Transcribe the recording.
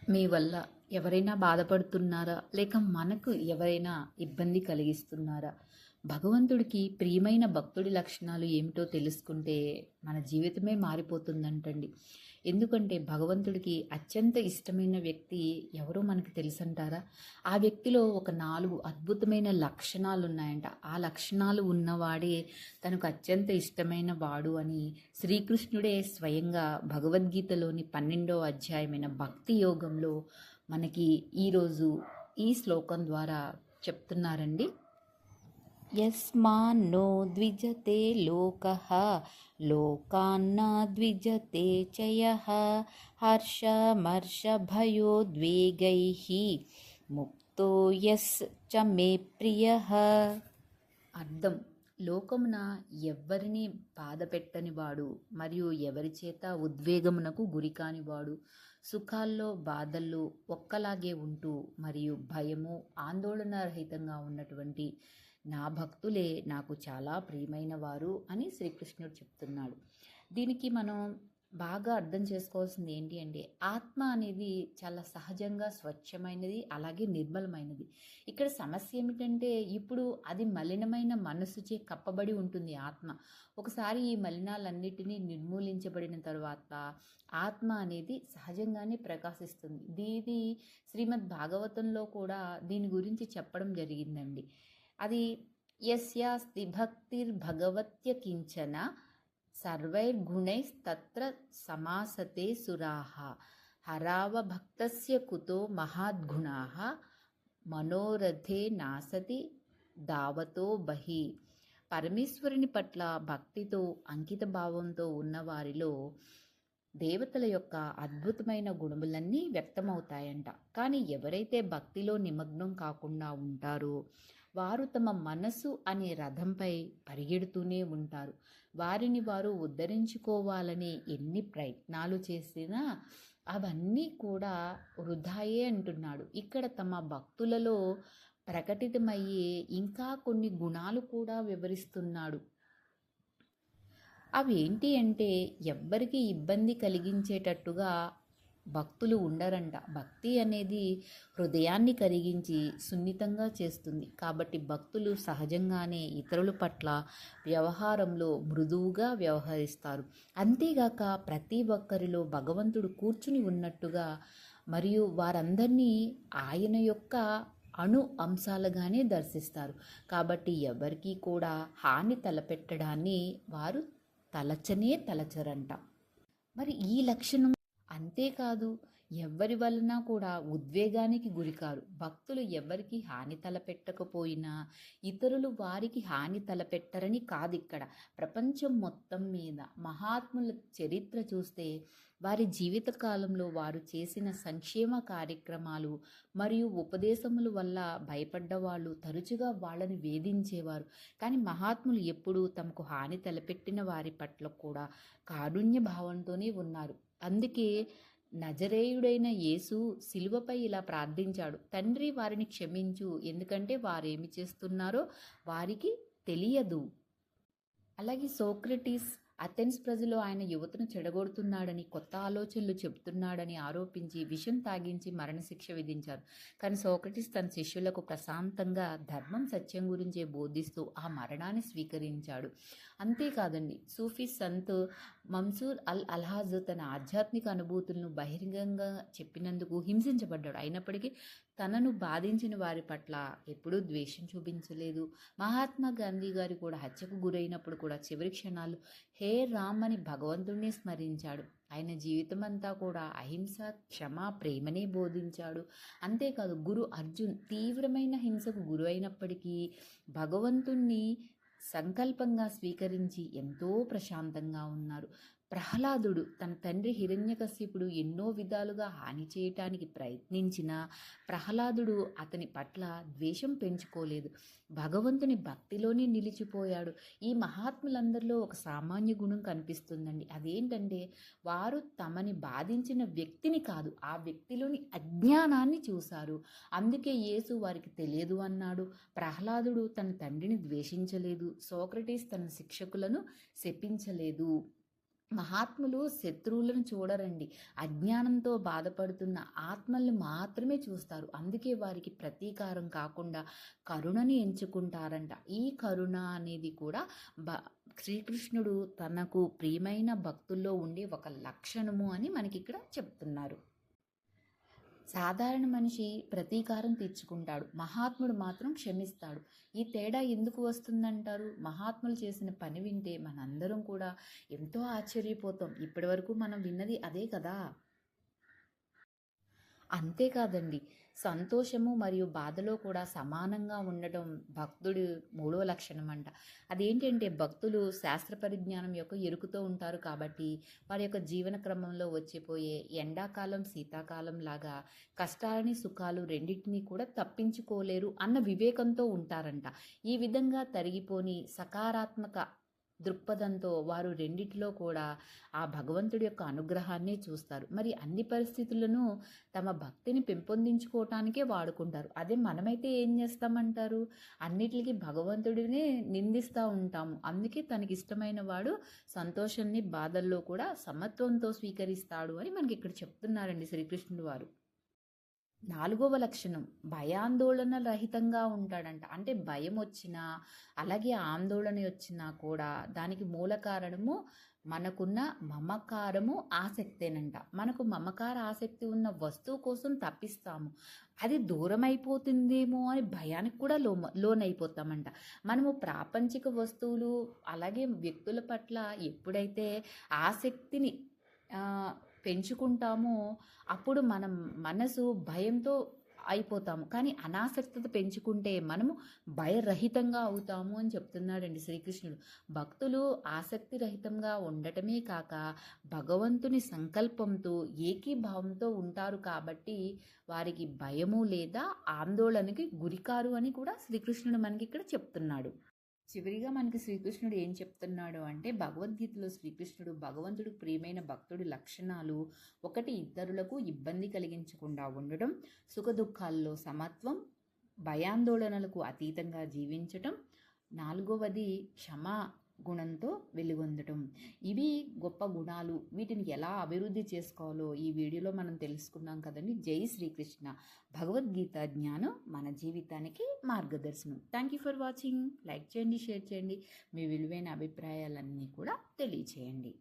మీ వల్ల ఎవరైనా బాధపడుతున్నారా? లేక మనకు ఎవరైనా ఇబ్బంది కలిగిస్తున్నారా? భగవంతుడికి ప్రియమైన భక్తుడి లక్షణాలు ఏమిటో తెలుసుకుంటే మన జీవితమే మారిపోతుందంటండి. ఎందుకంటే భగవంతుడికి అత్యంత ఇష్టమైన వ్యక్తి ఎవరో మనకు తెలుసంటారా? ఆ వ్యక్తిలో ఒక 4 అద్భుతమైన లక్షణాలు ఉన్నాయంట. ఆ లక్షణాలు ఉన్నవాడే తనకు అత్యంత ఇష్టమైన వాడు అని శ్రీకృష్ణుడే స్వయంగా భగవద్గీతలోని 12వ అధ్యాయమైన భక్తి యోగంలో మనకి ఈరోజు ఈ శ్లోకం ద్వారా చెప్తున్నారండి. యస్మాన్నో ద్విజతే లోకః లోకాన్న ద్విజతే చ యః హర్షమర్షభయోద్వేగైః ముక్తో యస్ చ మే ప్రియః. అర్థం: లోకమున ఎవ్వరిని బాధ పెట్టనివాడు మరియు ఎవరి చేత ఉద్వేగమునకు గురికానివాడు, సుఖాల్లో బాధల్లో ఒక్కలాగే ఉంటూ మరియు భయము ఆందోళన రహితంగా ఉన్నటువంటి నా భక్తులే నాకు చాలా ప్రియమైన వారు అని శ్రీకృష్ణుడు చెప్తున్నాడు. దీనికి మనం బాగా అర్థం చేసుకోవాల్సింది ఏంటి అంటే, ఆత్మ అనేది చాలా సహజంగా స్వచ్ఛమైనది, అలాగే నిర్మలమైనది. ఇక్కడ సమస్య ఏమిటంటే, ఇప్పుడు అది మలినమైన మనస్సుచే కప్పబడి ఉంటుంది ఆత్మ. ఒకసారి ఈ మలినాలన్నిటినీ నిర్మూలించబడిన తర్వాత ఆత్మ అనేది సహజంగానే ప్రకాశిస్తుంది. దీని శ్రీమద్ భాగవతంలో కూడా దీని గురించి చెప్పడం జరిగిందండి. అది యస్యాస్తి భక్తిర్భగవత్య కించన సర్వైర్గుణైస్తత్ర సమాసతే సురాః హరావభక్తస్య కుతో మహాద్గుణాః మనోరథే నాసతి దావతో బహి. పరమేశ్వరుని పట్ల భక్తితో అంకిత భావంతో ఉన్నవారిలో దేవతల యొక్క అద్భుతమైన గుణములన్నీ వ్యక్తమవుతాయంట. కానీ ఎవరైతే భక్తిలో నిమగ్నం కాకుండా ఉంటారో వారు తమ మనసు అనే రథంపై పరిగెడుతూనే ఉంటారు. వారిని వారు ఉద్ధరించుకోవాలని ఎన్ని ప్రయత్నాలు చేసినా అవన్నీ కూడా వృధాయే అంటున్నాడు. ఇక్కడ తమ భక్తులలో ప్రకటితమయ్యే ఇంకా కొన్ని గుణాలు కూడా వివరిస్తున్నాడు. అవి ఏంటి అంటే, ఎవ్వరికి ఇబ్బంది కలిగించేటట్టుగా భక్తులు ఉండరంట. భక్తి అనేది హృదయాన్ని కరిగించి సున్నితంగా చేస్తుంది. కాబట్టి భక్తులు సహజంగానే ఇతరుల పట్ల వ్యవహారంలో మృదువుగా వ్యవహరిస్తారు. అంతేగాక ప్రతి ఒక్కరిలో భగవంతుడు కూర్చుని ఉన్నట్టుగా మరియు వారందరినీ ఆయన యొక్క అణు అంశాలుగానే దర్శిస్తారు. కాబట్టి ఎవరికీ కూడా హాని తలపెట్టడాన్ని వారు తలచరంట. మరి ఈ లక్షణం అంతేకాదు, ఎవ్వరి వలన కూడా ఉద్వేగానికి గురికారు. భక్తులు ఎవరికి హాని తలపెట్టకపోయినా ఇతరులు వారికి హాని తలపెట్టరని కాదు. ఇక్కడ ప్రపంచం మొత్తం మీద మహాత్ముల చరిత్ర చూస్తే వారి జీవితకాలంలో వారు చేసిన సంక్షేమ కార్యక్రమాలు మరియు ఉపదేశముల వల్ల భయపడ్డ వాళ్ళు తరచుగా వాళ్ళని వేధించేవారు. కానీ మహాత్ములు ఎప్పుడూ తమకు హాని తలపెట్టిన వారి పట్ల కూడా కారుణ్య భావంతోనే ఉన్నారు. అందుకే నజరేయుడైన యేసు శిలువపై ఇలా ప్రార్థించాడు: తండ్రి, వారిని క్షమించు, ఎందుకంటే వారేమి చేస్తున్నారో వారికి తెలియదు. అలాగే సోక్రటీస్ అథెన్స్ ప్రజలు ఆయన యువతను చెడగొడుతున్నాడని, కొత్త ఆలోచనలు చెబుతున్నాడని ఆరోపించి విషం తాగించి మరణశిక్ష విధించారు. కానీ సోక్రటీస్ తన శిష్యులకు ప్రశాంతంగా ధర్మం సత్యం గురించే బోధిస్తూ ఆ మరణాన్ని స్వీకరించాడు. అంతేకాదండి, సూఫీ సంత్ మన్సూర్ అల్ అల్హాజ్ తన ఆధ్యాత్మిక అనుభూతులను బహిరంగంగా చెప్పినందుకు హింసించబడ్డాడు. అయినప్పటికీ తనను బాధించిన వారి పట్ల ఎప్పుడూ ద్వేషం చూపించలేదు. మహాత్మా గాంధీ గారు కూడా హత్యకు గురైనప్పుడు కూడా చివరి క్షణాలు హే రామ్ అని భగవంతుడిని స్మరించాడు. ఆయన జీవితం అంతా కూడా అహింస, క్షమ, ప్రేమనే బోధించాడు. అంతేకాదు, గురు అర్జున్ తీవ్రమైన హింసకు గురి అయినప్పటికీ భగవంతుణ్ణి సంకల్పంగా స్వీకరించి ఎంతో ప్రశాంతంగా ఉన్నారు. ప్రహ్లాదుడు తన తండ్రి హిరణ్యకశిపుడు ఎన్నో విధాలుగా హాని చేయటానికి ప్రయత్నించినా ప్రహ్లాదుడు అతని పట్ల ద్వేషం పెంచుకోలేదు. భగవంతుని భక్తిలోనే నిలిచిపోయాడు. ఈ మహాత్ములందరిలో ఒక సామాన్య గుణం కనిపిస్తుందండి. అదేంటంటే, వారు తమని బాధించిన వ్యక్తిని కాదు, ఆ వ్యక్తిలోని అజ్ఞానాన్ని చూశారు. అందుకే యేసు వారికి తెలియదు అన్నాడు. ప్రహ్లాదుడు తన తండ్రిని ద్వేషించలేదు. సోక్రటీస్ తన శిక్షకులను శపించలేదు. మహాత్ములు శత్రువులను చూడరండి. అజ్ఞానంతో బాధపడుతున్న ఆత్మల్ని మాత్రమే చూస్తారు. అందుకే వారికి ప్రతీకారం కాకుండా కరుణని ఎంచుకుంటారంట. ఈ కరుణ అనేది కూడా శ్రీకృష్ణుడు తనకు ప్రియమైన భక్తుల్లో ఉండే ఒక లక్షణము అని మనకి ఇక్కడ చెప్తున్నారు. సాధారణ మనిషి ప్రతీకారం తీర్చుకుంటాడు, మహాత్ముడు మాత్రం క్షమిస్తాడు. ఈ తేడా ఎందుకు వస్తుందంటారు? మహాత్ములు చేసిన పని వింటే మనందరం కూడా ఎంతో ఆశ్చర్యపోతాం. ఇప్పటివరకు మనం విన్నది అదే కదా. అంతేకాదండి, సంతోషము మరియు బాధలో కూడా సమానంగా ఉండటం భక్తుడి మూడో లక్షణం అంట. అదేంటంటే భక్తులు శాస్త్ర పరిజ్ఞానం యొక్క ఎరుకుతో ఉంటారు కాబట్టి వారి యొక్క జీవన క్రమంలో వచ్చిపోయే ఎండాకాలం శీతాకాలం లాగా కష్టాలని సుఖాలు రెండింటినీ కూడా తప్పించుకోలేరు అన్న వివేకంతో ఉంటారంట. ఈ విధంగా తరిగిపోని సకారాత్మక దృక్పథంతో వారు రెండిటిలో కూడా ఆ భగవంతుడి యొక్క అనుగ్రహాన్ని చూస్తారు. మరి అన్ని పరిస్థితులను తమ భక్తిని పెంపొందించుకోవటానికే వాడుకుంటారు. అదే మనమైతే ఏం చేస్తామంటారు? అన్నిటికీ భగవంతుడినే నిందిస్తూ ఉంటాము. అందుకే తనకి ఇష్టమైన వాడు సంతోషాన్ని బాధల్లో కూడా సమత్వంతో స్వీకరిస్తాడు అని మనకి ఇక్కడ చెప్తున్నారండి శ్రీకృష్ణుడు వారు. నాలుగవ లక్షణం భయాందోళన రహితంగా ఉంటాడంట. అంటే భయం వచ్చినా అలాగే ఆందోళన వచ్చినా కూడా దానికి మూల కారణము మనకున్న మమకారము ఆసక్తేనంట. మనకు మమకార ఆసక్తి ఉన్న వస్తువు కోసం తప్పిస్తాము, అది దూరం అయిపోతుందేమో అని భయానికి కూడా లోనైపోతామంట. మనము ప్రాపంచిక వస్తువులు అలాగే వ్యక్తుల పట్ల ఎప్పుడైతే ఆసక్తిని పెంచుకుంటామో అప్పుడు మనం మనసు భయంతో అయిపోతాము. కానీ అనాసక్తత పెంచుకుంటే మనము భయరహితంగా అవుతాము అని చెప్తున్నాడండి శ్రీకృష్ణుడు. భక్తులు ఆసక్తి రహితంగా ఉండటమే కాక భగవంతుని సంకల్పంతో ఏకీభావంతో ఉంటారు కాబట్టి వారికి భయము లేదా ఆందోళనకి గురికారు అని కూడా శ్రీకృష్ణుడు మనకి ఇక్కడ చెప్తున్నాడు. చివరిగా మనకి శ్రీకృష్ణుడు ఏం చెప్తున్నాడు అంటే, భగవద్గీతలో శ్రీకృష్ణుడు భగవంతుడు ప్రియమైన భక్తుడి లక్షణాలు: ఒకటి, ఇతరులకు ఇబ్బంది కలిగించకుండా ఉండటం, సుఖ దుఃఖాల్లో సమత్వం, భయాందోళనలకు అతీతంగా జీవించటం, నాలుగవది క్షమా గుణంతో వెలుగొందటం. ఇవి గొప్ప గుణాలు. వీటిని ఎలా అభివృద్ధి చేసుకోవాలో ఈ వీడియోలో మనం తెలుసుకున్నాం కదండి. జై శ్రీకృష్ణ. భగవద్గీత జ్ఞానం మన జీవితానికి మార్గదర్శనం. Thank you for watching. Like చేయండి, షేర్ చేయండి, మీ విలువైన అభిప్రాయాలన్నీ కూడా తెలియచేయండి.